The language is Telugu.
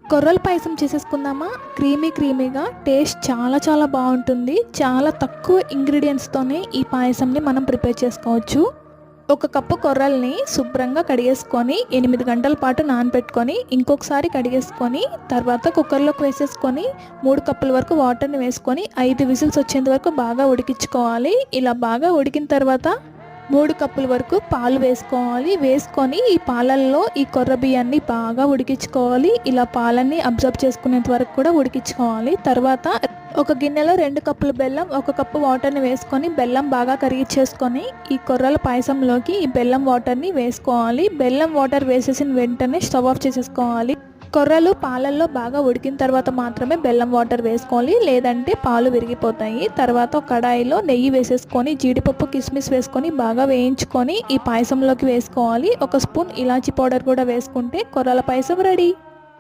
కొర్రల పాయసం చేసేసుకుందామా. క్రీమీగా టేస్ట్ చాలా బాగుంటుంది. చాలా తక్కువ ఇంగ్రీడియంట్స్తోనే ఈ పాయసంని మనం ప్రిపేర్ చేసుకోవచ్చు. ఒక కప్పు కొర్రల్ని శుభ్రంగా కడిగేసుకొని 8 గంటల పాటు నానబెట్టుకొని ఇంకొకసారి కడిగేసుకొని తర్వాత కుక్కర్లోకి వేసేసుకొని 3 కప్పుల వరకు వాటర్ని వేసుకొని 5 విజిల్స్ వచ్చేంత వరకు బాగా ఉడికించుకోవాలి. ఇలా బాగా ఉడికిన తర్వాత 3 కప్పుల వరకు పాలు వేసుకోవాలి. వేసుకొని ఈ పాలల్లో ఈ కొర్ర బియ్యాన్ని బాగా ఉడికించుకోవాలి. ఇలా పాలన్నీ అబ్జర్వ్ చేసుకునేంత వరకు కూడా ఉడికించుకోవాలి. తర్వాత ఒక గిన్నెలో 2 కప్పుల బెల్లం, 1 కప్పు వాటర్ని వేసుకొని బెల్లం బాగా కరిగించేసుకొని ఈ కొర్రల పాయసంలోకి ఈ బెల్లం వాటర్ని వేసుకోవాలి. బెల్లం వాటర్ వేసేసిన వెంటనే స్టవ్ ఆఫ్ చేసేసుకోవాలి. కొర్రలు పాలల్లో బాగా ఉడికిన తర్వాత మాత్రమే బెల్లం వాటర్ వేసుకోవాలి, లేదంటే పాలు విరిగిపోతాయి. తర్వాత ఒక కడాయిలో నెయ్యి వేసేసుకొని జీడిపప్పు కిస్మిస్ వేసుకొని బాగా వేయించుకొని ఈ పాయసంలోకి వేసుకోవాలి. 1 స్పూన్ ఇలాచీ పౌడర్ కూడా వేసుకుంటే కొర్రల పాయసం రెడీ.